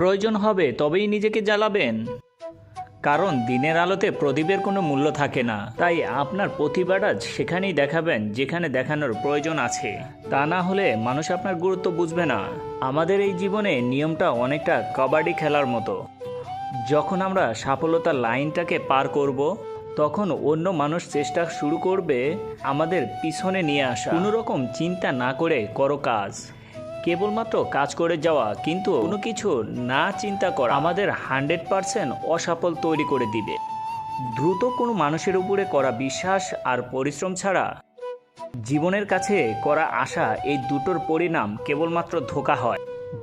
প্রয়োজন হবে তবেই নিজেকে জ্বালাবেন? কারণ দিনের আলোতে প্রদীপের কোনো মূল্য থাকে না। তাই আপনার প্রতিভাটা সেখানেই দেখাবেন যেখানে দেখানোর প্রয়োজন আছে। তা না হলে মানুষ আপনার গুরুত্ব বুঝবে না। আমাদের এই জীবনে নিয়মটা অনেকটা কাবাডি খেলার মতো। যখন আমরা সফলতার লাইনটাকে পার করব, তখন অন্য মানুষ চেষ্টা শুরু করবে আমাদের পিছনে নিয়ে আসা। কোনো রকম চিন্তা না করে করো কাজ। কেবলমাত্র কাজ করে যাওয়া, কিন্তু কোনো কিছু না চিন্তা করা আমাদের 100% অসফল তৈরি করে দিবে। দ্রুত কোনো মানুষের উপরে করা বিশ্বাস আর পরিশ্রম ছাড়া জীবনের কাছে করা আশা, এই দুটোর পরিণাম কেবলমাত্র ধোঁকা হয়।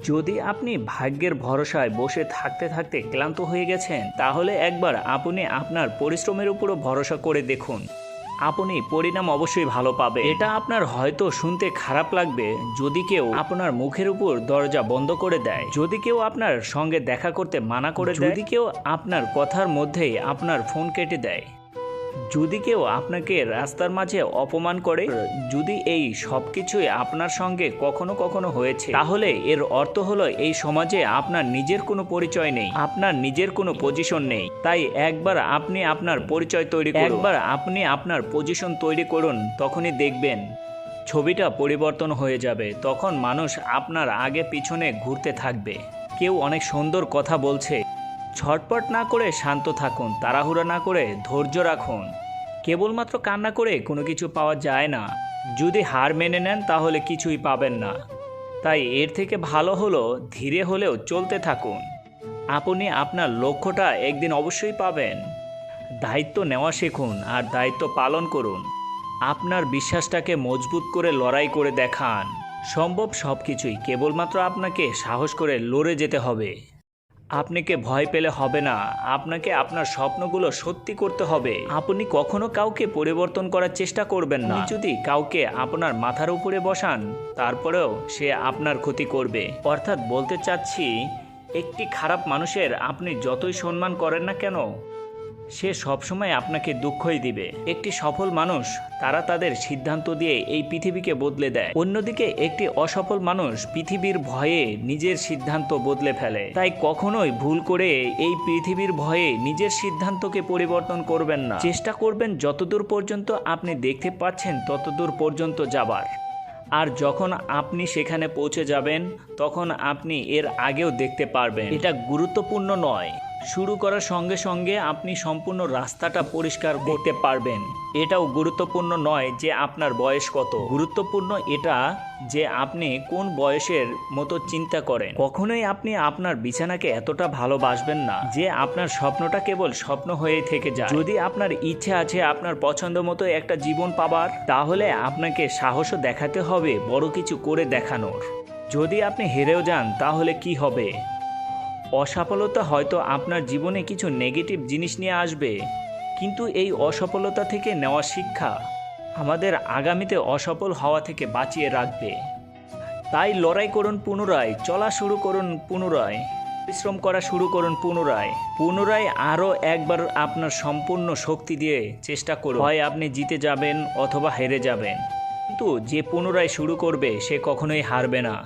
যদি আপনি ভাগ্যের ভরসায় বসে থাকতে থাকতে ক্লান্ত হয়ে গেছেন, তাহলে একবার আপনি আপনার পরিশ্রমের উপরও ভরসা করে দেখুন। আপনি পরিণাম অবশ্যই ভালো পাবে। এটা আপনার হয়তো শুনতে খারাপ লাগবে যদি কেউ আপনার মুখের উপর দরজা বন্ধ করে দেয়, যদি কেউ আপনার সঙ্গে দেখা করতে মানা করে দেয়, যদি কেউ আপনার কথার মধ্যেই আপনার ফোন কেটে দেয়, যদি কেউ আপনাকে রাস্তার মাঝে অপমান করে, যদি এই সব কিছুই আপনার সঙ্গে কখনো কখনো হয়েছে, তাহলে এর অর্থ হলো এই সমাজে আপনার নিজের কোনো পরিচয় নেই, আপনার নিজের কোনো পজিশন নেই। তাই একবার আপনি আপনার পরিচয় তৈরি করুন, একবার আপনি আপনার পজিশন তৈরি করুন, তখনই দেখবেন ছবিটা পরিবর্তন হয়ে যাবে। তখন মানুষ আপনার আগে পিছনে ঘুরতে থাকবে। কেউ অনেক সুন্দর কথা বলছে, ছটপট না করে শান্ত থাকুন, তাড়াহুড়া না করে ধৈর্য রাখুন। কেবলমাত্র কান্না করে কোনো কিছু পাওয়া যায় না। যদি হার মেনে নেন তাহলে কিছুই পাবেন না। তাই এর থেকে ভালো হলো ধীরে হলেও চলতে থাকুন। আপনি আপনার লক্ষ্যটা একদিন অবশ্যই পাবেন। দায়িত্ব নেওয়া শিখুন আর দায়িত্ব পালন করুন। আপনার বিশ্বাসটাকে মজবুত করে লড়াই করে দেখান। সম্ভব সব কিছুই, কেবলমাত্র আপনাকে সাহস করে লড়ে যেতে হবে। আপনাকে ভয় পেলে হবে না, আপনাকে আপনার স্বপ্নগুলো সত্যি করতে হবে। আপনি কখনো কাউকে পরিবর্তন করার চেষ্টা করবেন না। যদি কাউকে আপনার মাথার উপরে বসান, তারপরেও সে আপনার ক্ষতি করবে। অর্থাৎ বলতে চাচ্ছি, একটি খারাপ মানুষের আপনি যতই সম্মান করেন না কেন, সে সবসময় আপনাকে দুঃখই দিবে। একটি সফল মানুষ, তারা তাদের সিদ্ধান্ত দিয়ে এই পৃথিবীকে বদলে দেয়। অন্যদিকে একটি অসফল মানুষ পৃথিবীর ভয়ে নিজের সিদ্ধান্ত বদলে ফেলে। তাই কখনোই ভুল করে এই পৃথিবীর ভয়ে নিজের সিদ্ধান্তকে পরিবর্তন করবেন না। চেষ্টা করবেন যতদূর পর্যন্ত আপনি দেখতে পাচ্ছেন ততদূর পর্যন্ত যাবার। আর যখন আপনি সেখানে পৌঁছে যাবেন, তখন আপনি এর আগেও দেখতে পারবেন। এটা গুরুত্বপূর্ণ নয় শুরু করার সঙ্গে সঙ্গে আপনি সম্পূর্ণ রাস্তাটা পরিষ্কার করতে পারবেন। এটাও গুরুত্বপূর্ণ নয় যে আপনার বয়স কত, গুরুত্বপূর্ণ এটা যে আপনি কোন বয়সের মতো চিন্তা করেন। কখনোই আপনি আপনার বিছানাকে এতটা ভালোবাসবেন না যে আপনার স্বপ্নটা কেবল স্বপ্ন হয়ে থেকে যায়। যদি আপনার ইচ্ছে আছে আপনার পছন্দ মতো একটা জীবন পাবার, তাহলে আপনাকে সাহসও দেখাতে হবে বড় কিছু করে দেখানোর। যদি আপনি হেরেও যান তাহলে কি হবে? অসফলতা হয়তো আপনার জীবনে কিছু নেগেটিভ জিনিস নিয়ে আসবে, কিন্তু এই অসফলতা থেকে নেওয়া শিক্ষা আমাদের আগামীতে অসফল হওয়া থেকে বাঁচিয়ে রাখবে। তাই লড়াই করুন পুনরায়, চলা শুরু করুন পুনরায়, পরিশ্রম করা শুরু করুন পুনরায় আরও একবার আপনার সম্পূর্ণ শক্তি দিয়ে চেষ্টা করুন। হয় আপনি জিতে যাবেন অথবা হেরে যাবেন, কিন্তু যে পুনরায় শুরু করবে সে কখনোই হারবে না।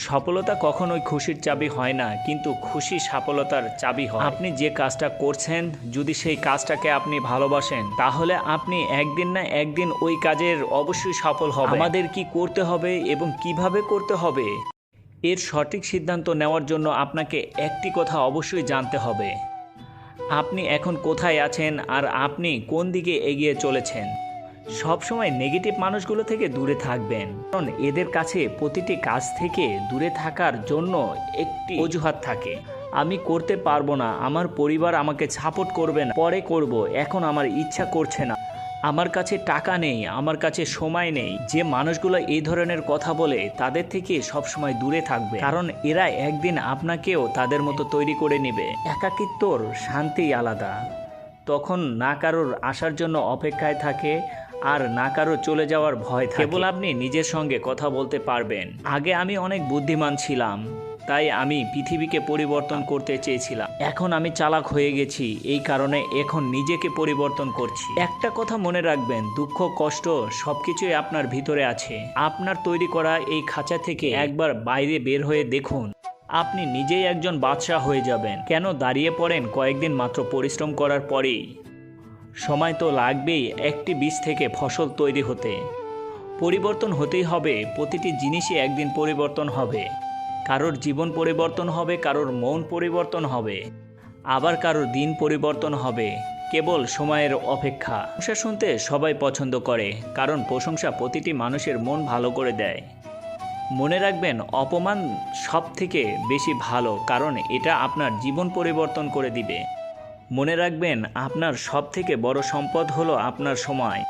সফলতা কখনোই খুশির চাবি হয় না, কিন্তু খুশি সফলতার চাবি হয়। আপনি যে কাজটা করছেন, যদি সেই কাজটাকে আপনি ভালোবাসেন, তাহলে আপনি একদিন না একদিন ওই কাজের অবশ্যই সফল হবেন। আমাদের কি করতে হবে এবং কিভাবে করতে হবে, এর সঠিক সিদ্ধান্ত নেওয়ার জন্য আপনাকে একটি কথা অবশ্যই জানতে হবে। আপনি এখন কোথায় আছেন আর আপনি কোন দিকে এগিয়ে চলেছেন। সবসময় নেগেটিভ মানুষগুলো থেকে দূরে থাকবেন, কারণ এদের কাছে প্রতিটি কাজ থেকে দূরে থাকার জন্য একটি অজুহাত থাকে। আমি করতে পারবো না, আমার পরিবার আমাকে সাপোর্ট করবে না, পরে করব, এখন আমার ইচ্ছা করছে না, আমার কাছে টাকা নেই, আমার কাছে সময় নেই। যে মানুষগুলো এই ধরনের কথা বলে, তাদের থেকে সবসময় দূরে থাকবে, কারণ এরা একদিন আপনাকেও তাদের মতো তৈরি করে নেবে। একাকিত্বর শান্তি আলাদা। তখন না কারোর আসার জন্য অপেক্ষায় থাকে আর না কারো চলে যাওয়ার ভয় থাকে। কেবল আপনি নিজের সঙ্গে কথা বলতে পারবেন। আগে আমি অনেক বুদ্ধিমান ছিলাম, তাই আমি পৃথিবীকে পরিবর্তন করতে চেয়েছিলাম। এখন আমি চালাক হয়ে গেছি, এই কারণে এখন নিজেকে পরিবর্তন করছি। একটা কথা মনে রাখবেন, দুঃখ কষ্ট সবকিছুই আপনার ভিতরে আছে। আপনার তৈরি করা এই খাঁচা থেকে একবার বাইরে বের হয়ে দেখুন, আপনি নিজেই একজন বাদশাহ হয়ে যাবেন। কেন দাঁড়িয়ে পড়েন কয়েকদিন মাত্র পরিশ্রম করার পরেই? সময় তো লাগবেই একটি বীজ থেকে ফসল তৈরি হতে। পরিবর্তন হতেই হবে, প্রতিটি জিনিসই একদিন পরিবর্তন হবে। কারোর জীবন পরিবর্তন হবে, কারোর মন পরিবর্তন হবে, আবার কারোর দিন পরিবর্তন হবে। কেবল সময়ের অপেক্ষা। প্রশংসা শুনতে সবাই পছন্দ করে, কারণ প্রশংসা প্রতিটি মানুষের মন ভালো করে দেয়। মনে রাখবেন, অপমান সব থেকে বেশি ভালো, কারণ এটা আপনার জীবন পরিবর্তন করে দিবে। মনে রাখবেন, আপনার সব থেকে বড় সম্পদ হলো আপনার সময়।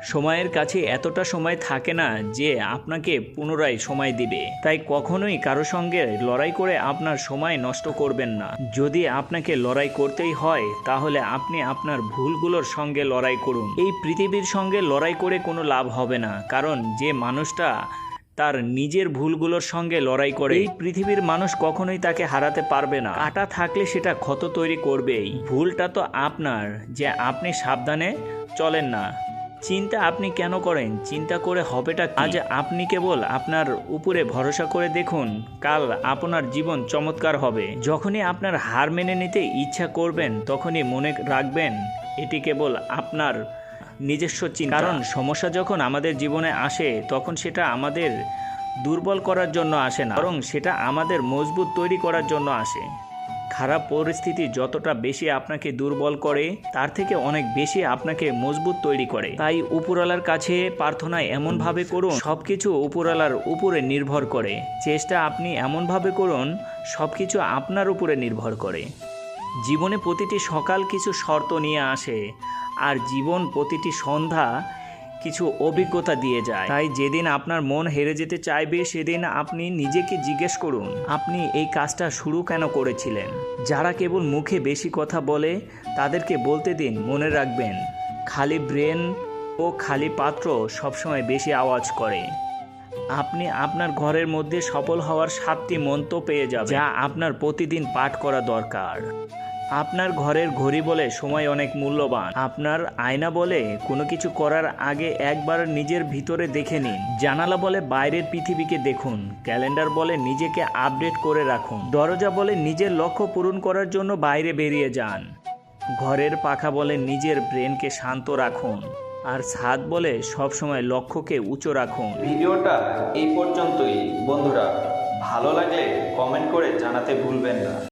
সময়ের কাছে এতটা সময় থাকে না যে আপনাকে পুনরায় সময় দিবে। তাই কখনোই কারো সঙ্গে লড়াই করে আপনার সময় নষ্ট করবেন না। যদি আপনাকে লড়াই করতেই হয়, তাহলে আপনি আপনার ভুলগুলোর সঙ্গে লড়াই করুন। এই পৃথিবীর সঙ্গে লড়াই করে কোনো লাভ হবে না, কারণ যে মানুষটা তার নিজের ভুলগুলোর সঙ্গে লড়াই করে, এই পৃথিবীর মানুষ কখনোই তাকে হারাতে পারবে না। কাঁটা থাকলে সেটা ক্ষত তৈরি করবেই। ভুলটা তো আপনার যে আপনি সাবধানে চলেন না। চিন্তা আপনি কেন করেন? চিন্তা করে হবেটা কি? আজ আপনি কেবল আপনার উপরে ভরসা করে দেখুন, কাল আপনার জীবন চমৎকার হবে। যখনই আপনার হার মেনে নিতে ইচ্ছা করবেন, তখনই মনে রাখবেন এটি কেবল আপনার নিজস্ব চিন্তা। কারণ সমস্যা যখন আমাদের জীবনে আসে, তখন সেটা আমাদের দুর্বল করার জন্য আসে না, বরং সেটা আমাদের মজবুত তৈরি করার জন্য আসে। খারাপ পরিস্থিতি যতটা বেশি আপনাকে দুর্বল করে, তার থেকে অনেক বেশি আপনাকে মজবুত তৈরি করে। তাই উপরওয়ালার কাছে প্রার্থনা এমনভাবে করুন, সবকিছু উপরওয়ালার উপরে নির্ভর করে। চেষ্টা আপনি এমনভাবে করুন, সবকিছু আপনার উপরে নির্ভর করে। জীবনে প্রতিটি সকাল কিছু শর্ত নিয়ে আসে, আর জীবন প্রতিটি সন্ধ্যা কিছু অভিজ্ঞতা দিয়ে যায়। তাই যেদিন আপনার মন হেরে যেতে চাইবে, সেদিন আপনি নিজেকে জিজ্ঞেস করুন, আপনি এই কাজটা শুরু কেন করেছিলেন? যারা কেবল মুখে বেশি কথা বলে, তাদেরকে বলতে দিন, মনে রাখবেন, খালি ব্রেন ও খালি পাত্র সবসময় বেশি আওয়াজ করে। আপনি আপনার ঘরের মধ্যে সফল হওয়ার 7টি মন্ত্র পেয়ে যাবেন, যা আপনার প্রতিদিন পাঠ করা দরকার। আপনার ঘরের ঘড়ি বলে সময় অনেক মূল্যবান। আপনার আয়না বলে কোনো কিছু করার আগে একবার নিজের ভিতরে দেখে নিন। জানালা বলে বাইরের পৃথিবীকে দেখুন। ক্যালেন্ডার বলে নিজেকে আপডেট করে রাখুন। দরজা বলে নিজের লক্ষ্য পূরণ করার জন্য বাইরে বেরিয়ে যান। ঘরের পাখা বলে নিজের ব্রেনকে শান্ত রাখুন। আর ছাদ বলে সবসময় লক্ষ্যকে উঁচু রাখুন। ভিডিওটা এই পর্যন্তই বন্ধুরা। ভালো লাগলে কমেন্ট করে জানাতে ভুলবেন না।